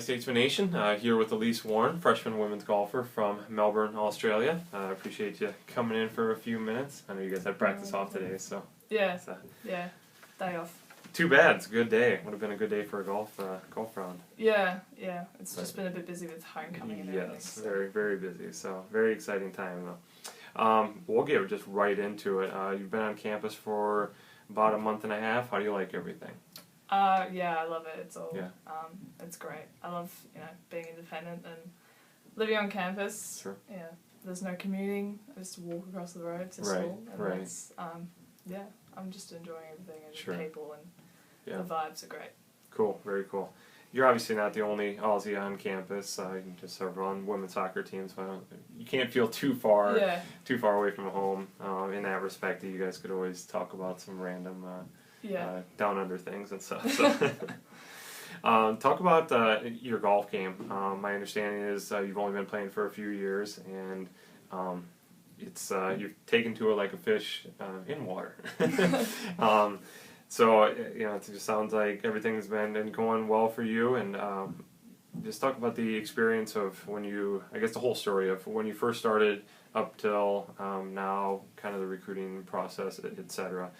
Statesman Nation, here with Elise Warne, freshman women's golfer from Melbourne, Australia. I appreciate you coming in for a few minutes. I know you guys had practice off today, so... Yeah, day off. Too bad, it's a good day. Would have been a good day for a golf round. Yeah, it's just been a bit busy with homecoming and everything. Yes, very, very busy, so very exciting time though. We'll get just right into it. You've been on campus for about a month and a half. How do you like everything? Yeah, I love it. It's all, yeah. It's great. I love, being independent and living on campus. Sure. Yeah, there's no commuting. I just walk across the road to school. And Right. I'm just enjoying everything and Sure. the people and the vibes are great. Cool, very cool. You're obviously not the only Aussie on campus. You just serve on women's soccer teams, so you can't feel too far away from home. In that respect, that you guys could always talk about some random down under things and stuff. So. Talk about your golf game. My understanding is you've only been playing for a few years, and it's you've taken to it like a fish in water. So it just sounds like everything's been going well for you, and just talk about the experience of when you, I guess the whole story of when you first started up till now, kind of the recruiting process, etc.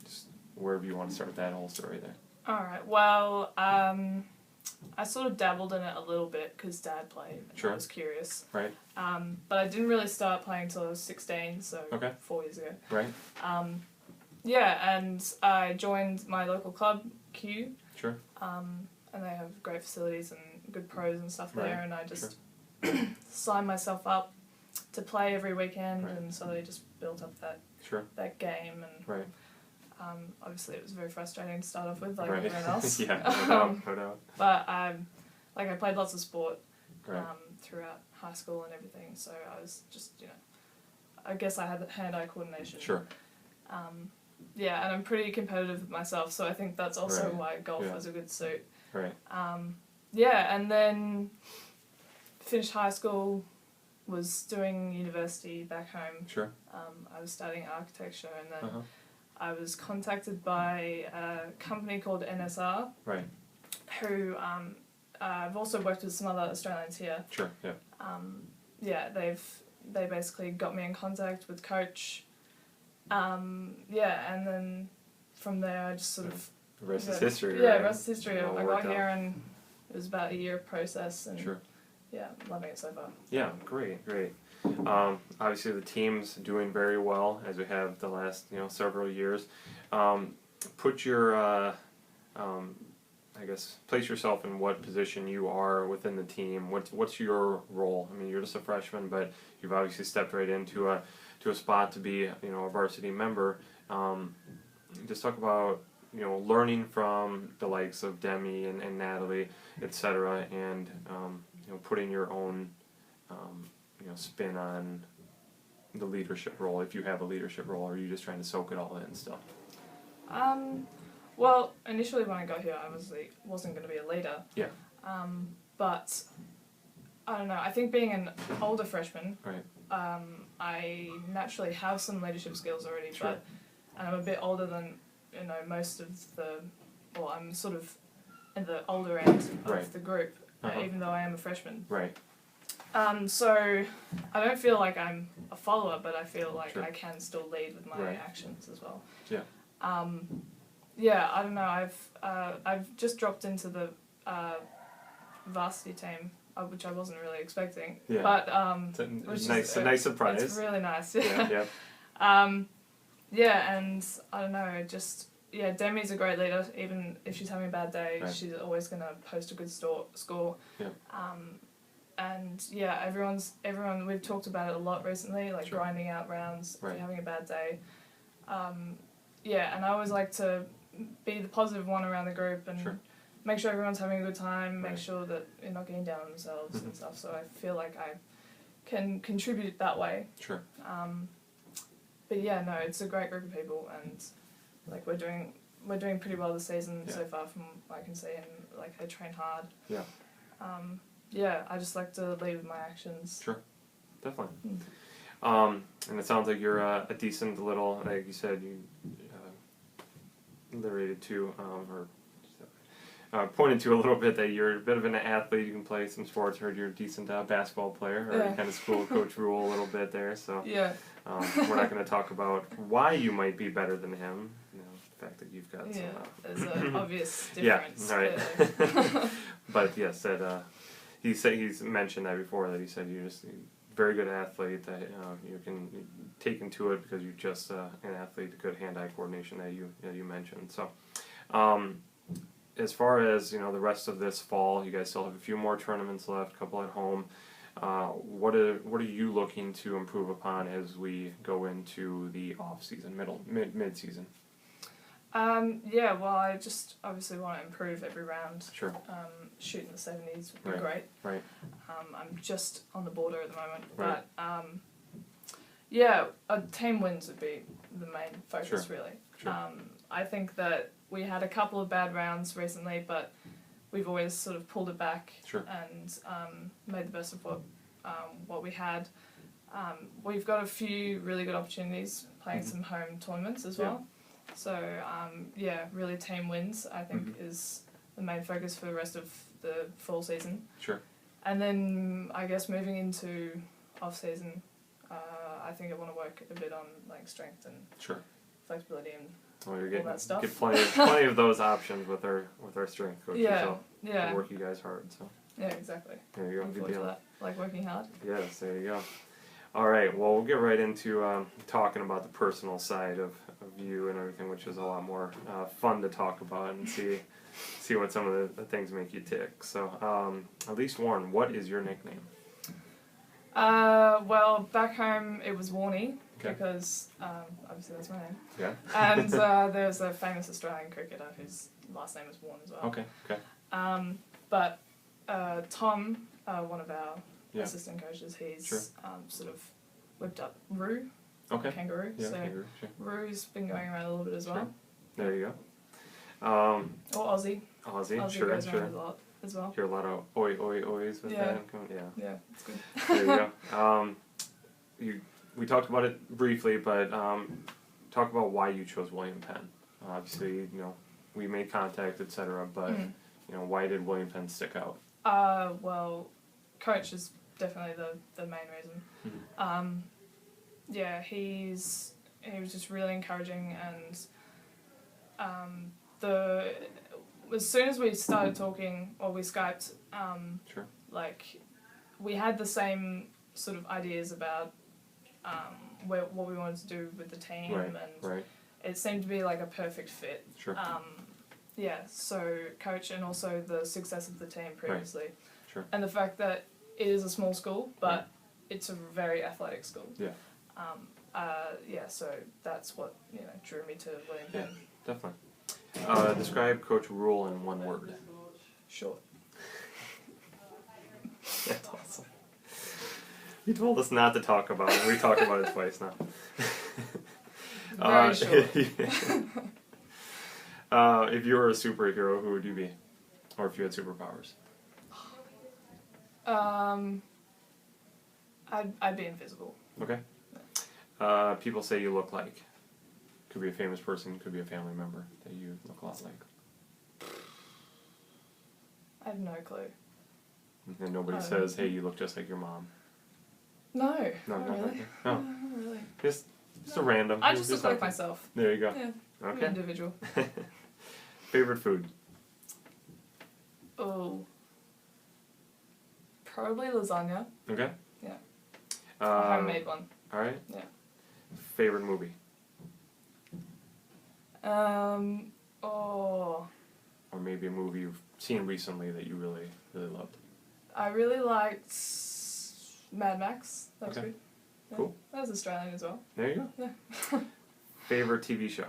Just wherever you want to start that whole story there. All right. Well, I sort of dabbled in it a little bit because Dad played. And I was curious. Right. But I didn't really start playing until I was 16, so 4 years ago. Right. And I joined my local club, Q. Sure. And they have great facilities and good pros and stuff there, and I just signed myself up to play every weekend, and so they just built up that game. And obviously it was very frustrating to start off with, like everyone else. No doubt. But I played lots of sport throughout high school and everything, so I was just, I guess I had hand-eye coordination. Sure. And I'm pretty competitive with myself, so I think that's also why golf was a good suit. Right. And then finished high school, was doing university back home. Sure. I was studying architecture, and then I was contacted by a company called NSR. Right. Who I've also worked with some other Australians here. Sure. Yeah. They basically got me in contact with coach. And then from there I just sort of... The rest is history, Yeah, the rest is history. I got here and it was about a year process, and loving it so far. Yeah, great. Obviously the team's doing very well, as we have the last, several years. Put your, place yourself in what position you are within the team. What's your role? I mean, you're just a freshman, but you've obviously stepped right into a spot to be, a varsity member. Just talk about, learning from the likes of Demi and Natalie, etc., and putting your own, spin on the leadership role, if you have a leadership role, or are you just trying to soak it all in still? Well, initially when I got here, I wasn't going to be a leader. Yeah. But I don't know. I think being an older freshman, I naturally have some leadership skills already, and I'm a bit older than most of the. Well, I'm sort of in the older end of the group, even though I am a freshman. Right. So I don't feel like I'm a follower, but I feel like I can still lead with my actions as well. Yeah. I don't know. I've just dropped into the varsity team, which I wasn't really expecting. Yeah. But it's a nice surprise. It's really nice. Yeah. And I don't know. Demi's a great leader. Even if she's having a bad day, she's always gonna post a good score. Yeah. And everyone. We've talked about it a lot recently, like grinding out rounds if you're having a bad day. And I always like to be the positive one around the group and make sure everyone's having a good time, make sure that you're not getting down on themselves and stuff. So I feel like I can contribute that way. Sure. It's a great group of people, and like we're doing pretty well this season so far, from what I can see, and like they train hard. Yeah. I just like to lead with my actions. Sure, definitely. And it sounds like you're a decent little, like you said, you liberated too, pointed to a little bit that you're a bit of an athlete. You can play some sports. Heard you're a decent basketball player, or you kind of school Coach Rule a little bit there. So we're not going to talk about why you might be better than him. You know, the fact that you've got there's an obvious difference. Right. But yes, that he's mentioned that before. That he said you're just a very good athlete. That you can take into it because you're just an athlete. Good hand-eye coordination that you mentioned. So. As far as the rest of this fall, you guys still have a few more tournaments left, a couple at home. What are you looking to improve upon as we go into the off season, mid season? Well, I just obviously want to improve every round. Sure. Shooting the 70s would be great. Right. I'm just on the border at the moment, right. but a team wins would be the main focus, really. Sure. I think that we had a couple of bad rounds recently, but we've always sort of pulled it back and made the best of what we had. We've got a few really good opportunities playing some home tournaments as well. So, really team wins, I think, is the main focus for the rest of the fall season. Sure. And then, I guess, moving into off-season, I think I want to work a bit on strength and flexibility and you're getting all that stuff. Get plenty of those options with our strength coach. Yeah. Work you guys hard. So. Yeah, exactly. There you go. Good deal. Like working hard. Yes, there you go. All right. Well, we'll get right into talking about the personal side of you and everything, which is a lot more fun to talk about and see what some of the things make you tick. So, Elise Warne, what is your nickname? Well, back home it was Warne. Okay. Because obviously that's my name. Yeah. And there's a famous Australian cricketer whose last name is Warne as well. Okay. But Tom, one of our assistant coaches, he's sort of whipped up Roo. Okay. Kangaroo. Yeah, so kangaroo, sure. Roo's been going around a little bit as well. There you go. Or Aussie. Aussie, goes around a lot as well. Hear a lot of oi with that. Yeah, it's good. There you go. We talked about it briefly, but talk about why you chose William Penn. Obviously, we made contact, etc. But why did William Penn stick out? Well, coach is definitely the main reason. Mm-hmm. He was just really encouraging, and as soon as we started talking, or we Skyped, we had the same sort of ideas about what we wanted to do with the team, and it seemed to be like a perfect fit. Sure. So coach, and also the success of the team previously, Sure. and the fact that it is a small school, but it's a very athletic school. Yeah. So that's what drew me to William Penn. Yeah, definitely. Describe Coach Rule in one word. Short. That's awesome. You told us not to talk about it. We talked about it twice now. Very short. If you were a superhero, who would you be? Or if you had superpowers? I'd be invisible. Okay. People say you look like. Could be a famous person, could be a family member that you look a lot like. I have no clue. And nobody says, hey, you look just like your mom. No, really. No, not really. Just a random. I just look like myself. There you go. Yeah. Okay. I'm an individual. Favorite food? Oh. Probably lasagna. Okay. Yeah. A homemade one. All right. Yeah. Favorite movie? Or maybe a movie you've seen recently that you really, really loved. I really liked Mad Max. That was good. Yeah. Cool. That was Australian as well. There you go. Yeah. Favorite TV show?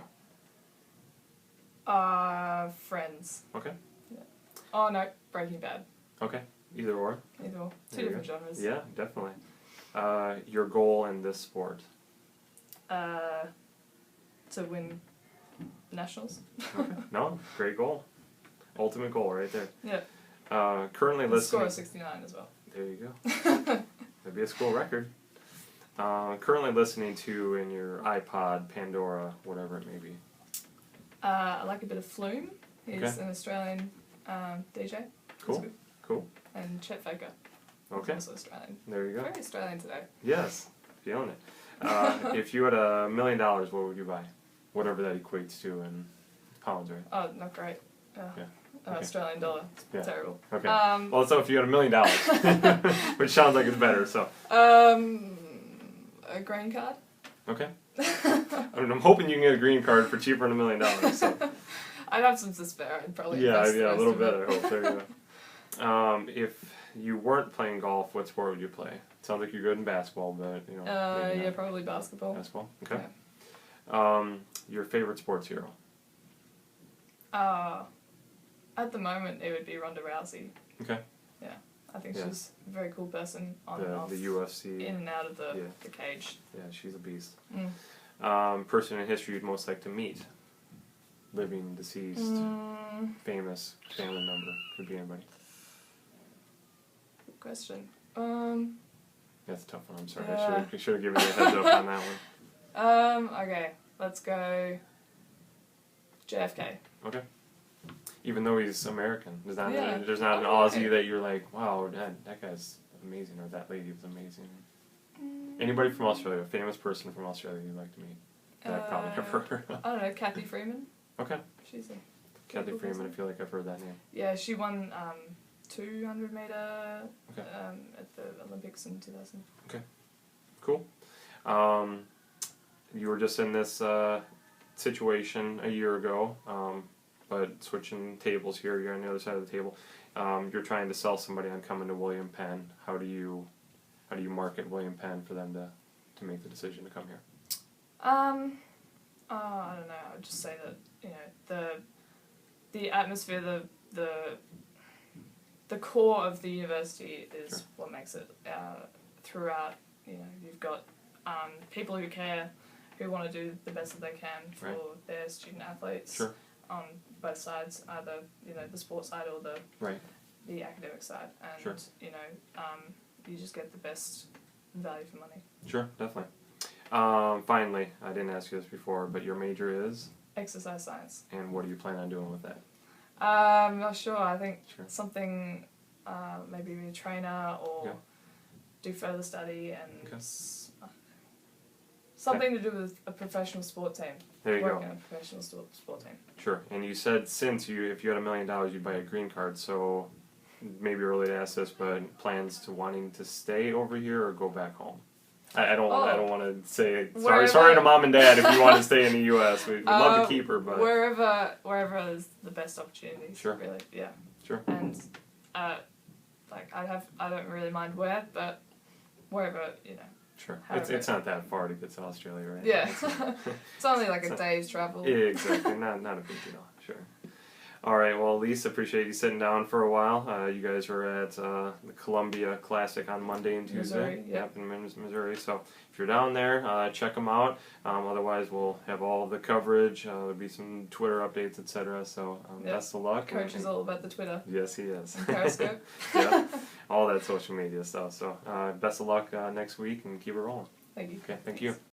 Friends. Okay. Yeah. Oh no, Breaking Bad. Okay. Either or. Either or. Two different genres. Yeah, definitely. Your goal in this sport? To win nationals. Okay. No, great goal. Ultimate goal right there. Yeah. Currently listening. Score of 69 as well. There you go. That'd be a school record. Currently listening to in your iPod, Pandora, whatever it may be. I like a bit of Flume. He's an Australian DJ. Cool. Cool. And Chet Faker. Okay. Also Australian. There you go. Very Australian today. Yes. Feeling it. If you had $1 million, what would you buy? Whatever that equates to in pounds, right? Oh, not great. Yeah. Okay. Australian dollar. It's terrible. Okay. Well, so if you had $1 million, which sounds like it's better, so. A green card. Okay. I'm hoping you can get a green card for cheaper than $1 million. So. I'd have some to spare. I'd probably a little bit. I hope. There you go. If you weren't playing golf, what sport would you play? It sounds like you're good in basketball, but you know. Yeah, probably basketball. Basketball. Okay. Yeah. Your favorite sports hero? At the moment, it would be Ronda Rousey. Okay. Yeah, I think she's a very cool person on and off. The UFC. In and out of the cage. Yeah, she's a beast. Person in history you'd most like to meet? Living, deceased, famous, family member. Could be anybody. Good question. That's a tough one. I'm sorry. Yeah. I should have given you a heads up on that one. Okay. Let's go JFK. Okay. Even though he's American, there's not an Aussie that you're like, wow, that guy's amazing, or that lady was amazing. Anybody from Australia, a famous person from Australia you'd like to meet? That I've probably never heard of. I don't know, Kathy Freeman. Okay. She's a Kathy Freeman, person. I feel like I've heard that name. Yeah, she won 200 meter at the Olympics in 2000. Okay. Cool. You were just in this situation a year ago, but switching tables here, you're on the other side of the table. You're trying to sell somebody on coming to William Penn. How do you market William Penn for them to make the decision to come here? I don't know. I would just say that, you know, the atmosphere, the core of the university is what makes it throughout. You know, you've got people who care, who want to do the best that they can for their student athletes on both sides, either, you know, the sports side or the academic side, and you know, you just get the best value for money. Sure, definitely. Finally, I didn't ask you this before, but your major is? Exercise science. And what do you plan on doing with that? I'm not sure. I think something, maybe be a trainer or do further study and something to do with a professional sport team. There you go. Working in a professional sport team. Sure. And you said if you had $1 million, you'd buy a green card. So maybe early to ask this, but plans to wanting to stay over here or go back home? I don't want to say sorry to mom and dad if you want to stay in the U.S. We'd love to keep her, but wherever is the best opportunities. Sure. Really, yeah. Sure. And I don't really mind where, but wherever, you know. Sure. It's not that far to get to Australia, right? Yeah. It's only like a day's travel. Yeah, exactly. Not a big deal. Sure. All right. Well, Elise, appreciate you sitting down for a while. You guys were at the Columbia Classic on Monday and Tuesday. Missouri, yep, in Missouri. So if you're down there, check them out. Otherwise, we'll have all the coverage. There'll be some Twitter updates, etc. So best of luck. Coach is all about the Twitter. Yes, he is. And Periscope. Yeah, all that social media stuff. So best of luck next week and keep it rolling. Thank you. Okay, thank you.